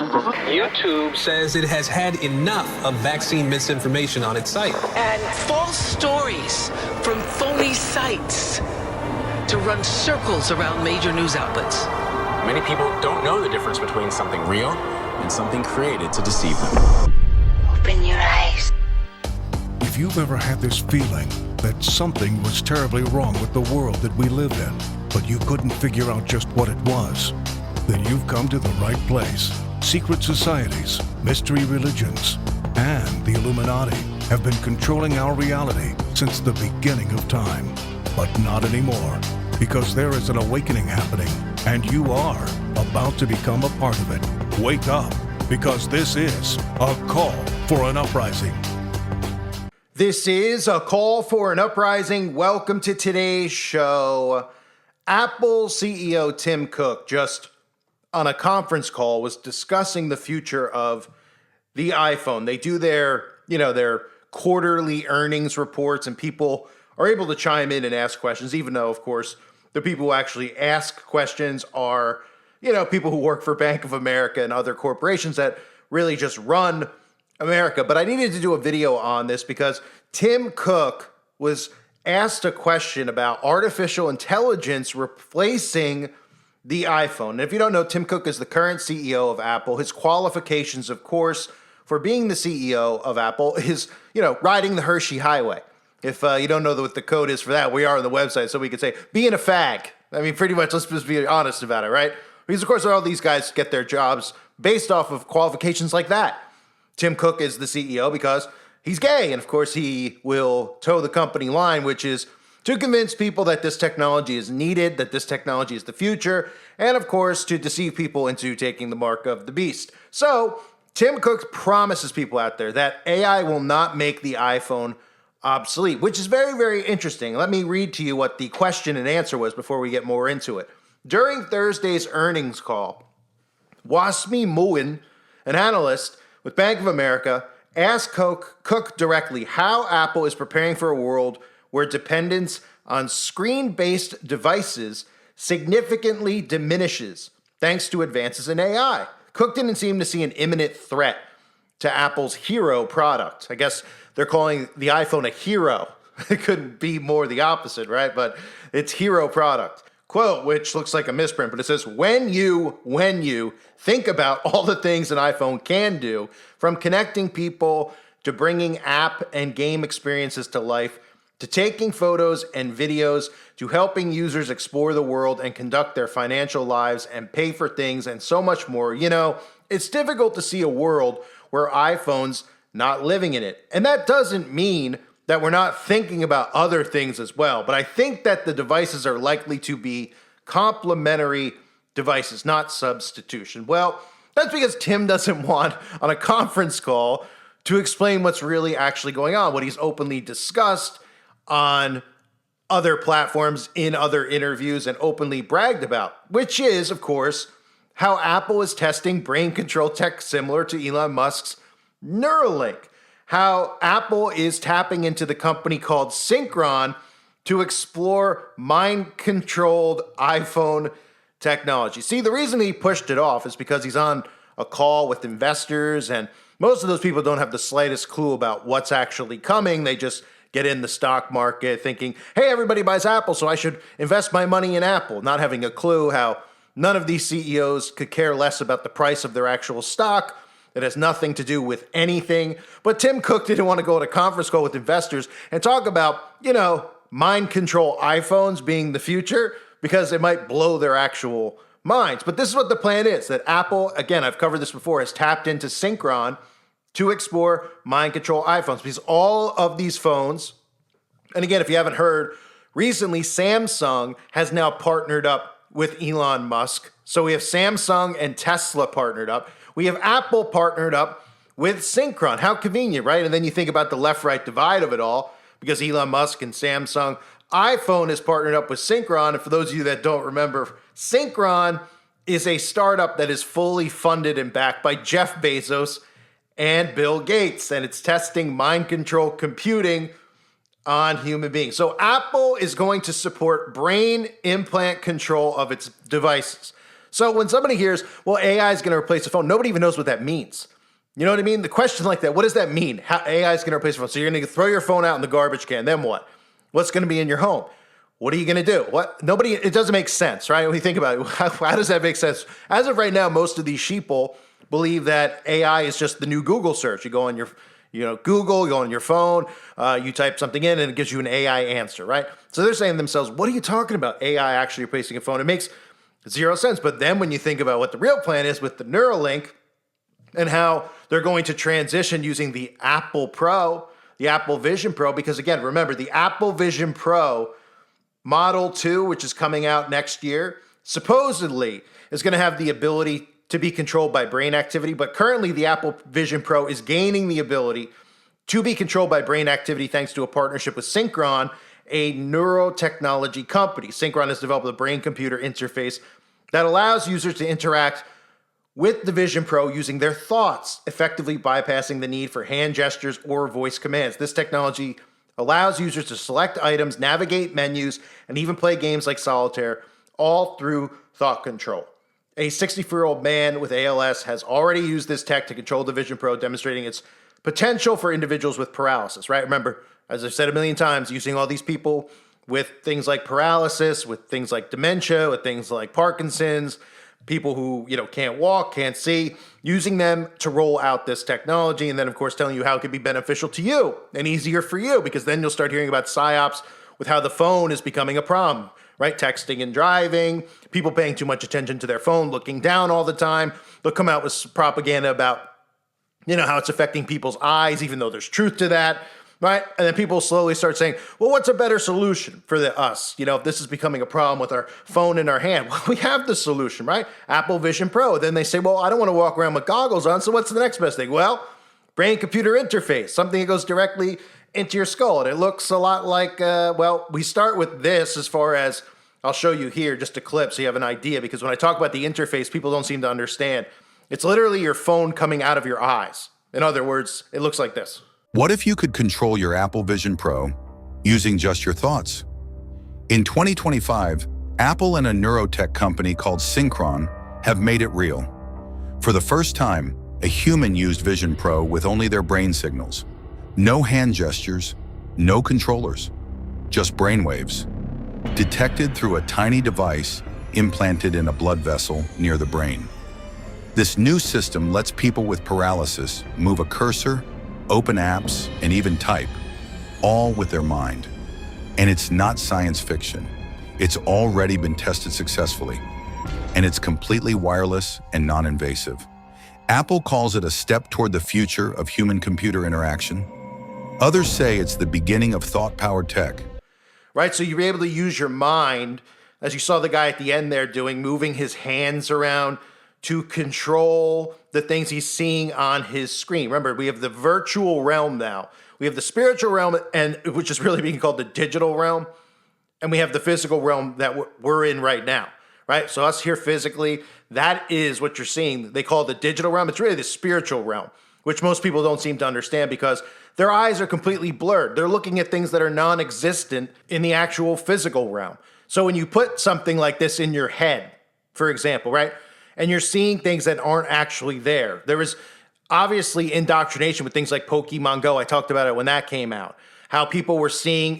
YouTube says it has had enough of vaccine misinformation on its site. And false stories from phony sites to run circles around major news outlets. Many people don't know the difference between something real and something created to deceive them. Open your eyes. If you've ever had this feeling that something was terribly wrong with the world that we live in, but you couldn't figure out just what it was, then you've come to the right place. Secret societies, mystery religions, and the Illuminati have been controlling our reality since the beginning of time. But not anymore, because there is an awakening happening, and you are about to become a part of it. Wake up, because this is a call for an uprising. This is a call for an uprising. Welcome to today's show. Apple CEO Tim Cook just on a conference call was discussing the future of the iPhone. They do their quarterly earnings reports, and people are able to chime in and ask questions, even though, of course, the people who actually ask questions are, people who work for Bank of America and other corporations that really just run America. But I needed to do a video on this because Tim Cook was asked a question about artificial intelligence replacing the iPhone. And if you don't know, Tim Cook is the current CEO of Apple. His qualifications, of course, for being the CEO of Apple is, riding the Hershey Highway. If you don't know what the code is for that, we are on the website, so we could say, being a fag. I mean, pretty much, let's just be honest about it, right? Because, of course, all these guys get their jobs based off of qualifications like that. Tim Cook is the CEO because he's gay, and, of course, he will toe the company line, which is to convince people that this technology is needed, that this technology is the future, and, of course, to deceive people into taking the mark of the beast. So Tim Cook promises people out there that AI will not make the iPhone obsolete, which is very, very interesting. Let me read to you what the question and answer was before we get more into it. During Thursday's earnings call, Wasmi Muin, an analyst with Bank of America, asked Cook directly how Apple is preparing for a world where dependence on screen-based devices significantly diminishes thanks to advances in AI. Cook didn't seem to see an imminent threat to Apple's hero product. I guess they're calling the iPhone a hero. It couldn't be more the opposite, right? But it's hero product. Quote, which looks like a misprint, but it says, when you think about all the things an iPhone can do, from connecting people to bringing app and game experiences to life, to taking photos and videos, to helping users explore the world and conduct their financial lives and pay for things and so much more, it's difficult to see a world where iPhone's not living in it. And that doesn't mean that we're not thinking about other things as well. But I think that the devices are likely to be complementary devices, not substitution. Well, that's because Tim doesn't want on a conference call to explain what's really actually going on, what he's openly discussed on other platforms, in other interviews, and openly bragged about, which is, of course, how Apple is testing brain control tech similar to Elon Musk's Neuralink, how Apple is tapping into the company called Synchron to explore mind-controlled iPhone technology. See, the reason he pushed it off is because he's on a call with investors, and most of those people don't have the slightest clue about what's actually coming. They just get in the stock market thinking, hey, everybody buys Apple, so I should invest my money in Apple, not having a clue how none of these CEOs could care less about the price of their actual stock. It has nothing to do with anything. But Tim Cook didn't want to go on a conference call with investors and talk about, mind control iPhones being the future because it might blow their actual minds. But this is what the plan is, that Apple, again, I've covered this before, has tapped into Synchron to explore mind control iPhones, because all of these phones, and again, if you haven't heard, recently Samsung has now partnered up with Elon Musk. So we have Samsung and Tesla partnered up. We have Apple partnered up with Synchron. How convenient, right? And then you think about the left-right divide of it all, because Elon Musk and Samsung. iPhone is partnered up with Synchron. And for those of you that don't remember, Synchron is a startup that is fully funded and backed by Jeff Bezos and Bill Gates, and it's testing mind control computing on human beings. So Apple is going to support brain implant control of its devices. So when somebody hears, well, AI is going to replace the phone, nobody even knows what that means. You know what I mean? The question like that, what does that mean? How AI is going to replace your phone? So you're going to throw your phone out in the garbage can. Then what? What's going to be in your home? What are you going to do? It doesn't make sense, right? When you think about it, how does that make sense? As of right now, most of these sheeple believe that AI is just the new Google search. You go on your, Google, you go on your phone, you type something in and it gives you an AI answer, right? So they're saying to themselves, what are you talking about? AI actually replacing a phone? It makes zero sense. But then when you think about what the real plan is with the Neuralink and how they're going to transition using the Apple Pro, the Apple Vision Pro, because again, remember the Apple Vision Pro Model 2, which is coming out next year, supposedly is going to have the ability to be controlled by brain activity. But currently, the Apple Vision Pro is gaining the ability to be controlled by brain activity thanks to a partnership with Synchron, a neurotechnology company. Synchron has developed a brain-computer interface that allows users to interact with the Vision Pro using their thoughts, effectively bypassing the need for hand gestures or voice commands. This technology allows users to select items, navigate menus, and even play games like solitaire, all through thought control. A 64-year-old man with ALS has already used this tech to control the Vision Pro, demonstrating its potential for individuals with paralysis, right? Remember, as I've said a million times, using all these people with things like paralysis, with things like dementia, with things like Parkinson's, people who, can't walk, can't see, using them to roll out this technology. And then, of course, telling you how it could be beneficial to you and easier for you, because then you'll start hearing about psyops with how the phone is becoming a problem, right? Texting and driving, people paying too much attention to their phone, looking down all the time. They'll come out with propaganda about, how it's affecting people's eyes, even though there's truth to that. Right? And then people slowly start saying, well, what's a better solution for us? If this is becoming a problem with our phone in our hand, well, we have the solution, right? Apple Vision Pro. Then they say, well, I don't want to walk around with goggles on, so what's the next best thing? Well, brain-computer interface, something that goes directly into your skull. And it looks a lot like, we start with this as far as, I'll show you here, just a clip so you have an idea, because when I talk about the interface, people don't seem to understand. It's literally your phone coming out of your eyes. In other words, it looks like this. What if you could control your Apple Vision Pro using just your thoughts? In 2025, Apple and a neurotech company called Synchron have made it real. For the first time, a human used Vision Pro with only their brain signals. No hand gestures, no controllers, just brainwaves, detected through a tiny device implanted in a blood vessel near the brain. This new system lets people with paralysis move a cursor, open apps, and even type, all with their mind. And it's not science fiction. It's already been tested successfully, and it's completely wireless and non-invasive. Apple calls it a step toward the future of human-computer interaction. Others say it's the beginning of thought-powered tech. Right, so you're able to use your mind, as you saw the guy at the end there doing, moving his hands around to control the things he's seeing on his screen. Remember, we have the virtual realm now. We have the spiritual realm, and which is really being called the digital realm, and we have the physical realm that we're in right now, right? So us here physically, that is what you're seeing. They call it the digital realm. It's really the spiritual realm, which most people don't seem to understand because their eyes are completely blurred. They're looking at things that are non-existent in the actual physical realm. So when you put something like this in your head, for example, right? And you're seeing things that aren't actually there. There is obviously indoctrination with things like Pokemon Go. I talked about it when that came out. How people were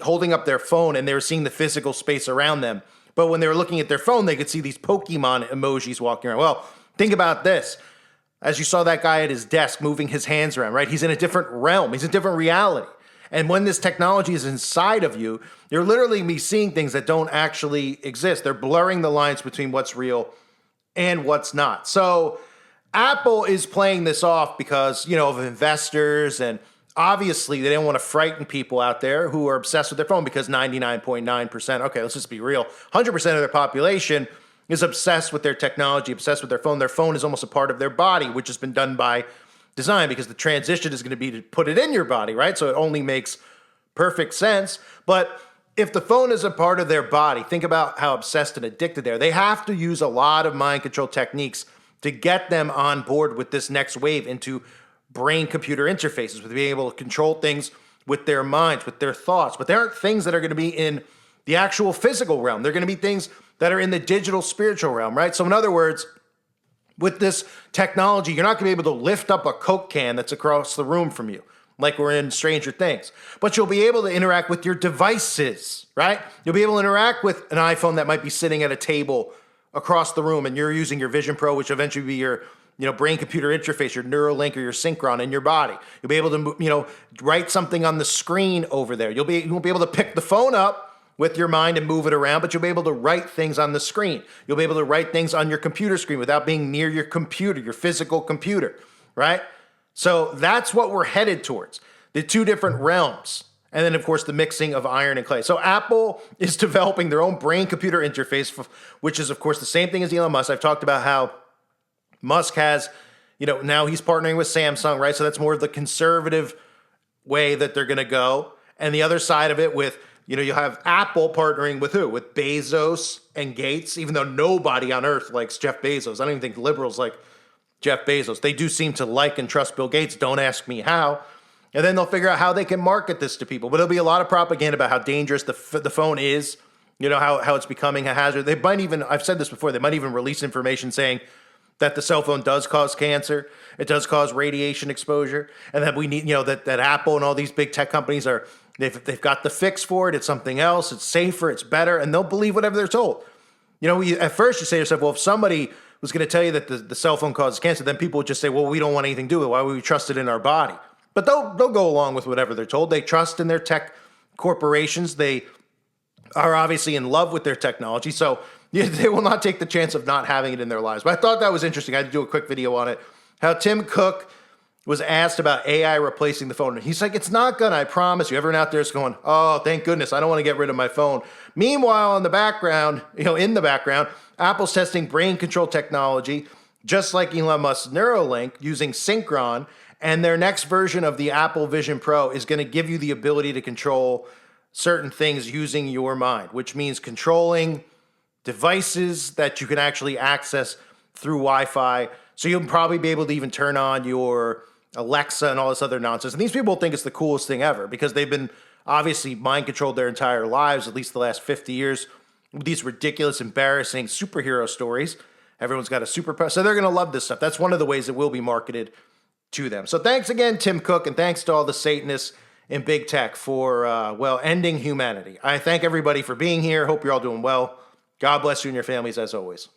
holding up their phone and they were seeing the physical space around them. But when they were looking at their phone, they could see these Pokemon emojis walking around. Well, think about this. As you saw that guy at his desk moving his hands around, right? He's in a different realm. He's in a different reality. And when this technology is inside of you, you're literally be seeing things that don't actually exist. They're blurring the lines between what's real and what's not. So Apple is playing this off because, of investors, and obviously they don't want to frighten people out there who are obsessed with their phone because 99.9%, okay, let's just be real, 100% of their population is obsessed with their technology, obsessed with their phone. Their phone is almost a part of their body, which has been done by design because the transition is going to be to put it in your body, right? So it only makes perfect sense. But if the phone is a part of their body, think about how obsessed and addicted they are. They have to use a lot of mind control techniques to get them on board with this next wave into brain-computer interfaces, with being able to control things with their minds, with their thoughts. But there aren't things that are going to be in the actual physical realm. They're going to be things that are in the digital spiritual realm, right? So in other words, with this technology, you're not going to be able to lift up a Coke can that's across the room from you, like we're in Stranger Things. But you'll be able to interact with your devices, right? You'll be able to interact with an iPhone that might be sitting at a table across the room, and you're using your Vision Pro, which will eventually be your brain-computer interface, your Neuralink or your Synchron in your body. You'll be able to, write something on the screen over there. You won't be able to pick the phone up with your mind and move it around, but you'll be able to write things on the screen. You'll be able to write things on your computer screen without being near your computer, your physical computer, right? So that's what we're headed towards, the two different realms. And then, of course, the mixing of iron and clay. So Apple is developing their own brain-computer interface, which is, of course, the same thing as Elon Musk. I've talked about how Musk has, now he's partnering with Samsung, right? So that's more of the conservative way that they're going to go. And the other side of it with, you have Apple partnering with who? With Bezos and Gates, even though nobody on earth likes Jeff Bezos. I don't even think liberals like Jeff Bezos. They do seem to like and trust Bill Gates. Don't ask me how. And then they'll figure out how they can market this to people. But there'll be a lot of propaganda about how dangerous the phone is, how it's becoming a hazard. They might even, I've said this before, they might even release information saying that the cell phone does cause cancer. It does cause radiation exposure. And that we need, that Apple and all these big tech companies they've got the fix for it. It's something else. It's safer. It's better. And they'll believe whatever they're told. At first you say to yourself, well, if somebody was going to tell you that the cell phone causes cancer, then people would just say, well, we don't want anything to do with it. Why would we trust it in our body? But they'll go along with whatever they're told. They trust in their tech corporations. They are obviously in love with their technology. So they will not take the chance of not having it in their lives. But I thought that was interesting. I had to do a quick video on it. How Tim Cook was asked about AI replacing the phone. And he's like, it's not gonna, I promise you. Everyone out there is going, oh, thank goodness, I don't want to get rid of my phone. Meanwhile, in the background, Apple's testing brain control technology, just like Elon Musk's Neuralink, using Synchron. And their next version of the Apple Vision Pro is going to give you the ability to control certain things using your mind, which means controlling devices that you can actually access through Wi-Fi. So you'll probably be able to even turn on your Alexa and all this other nonsense. And these people think it's the coolest thing ever because they've been obviously mind controlled their entire lives, at least the last 50 years, with these ridiculous, embarrassing superhero stories. Everyone's got a superpower. So they're going to love this stuff. That's one of the ways it will be marketed to them. So thanks again, Tim Cook, and thanks to all the Satanists in big tech for, ending humanity. I thank everybody for being here. Hope you're all doing well. God bless you and your families as always.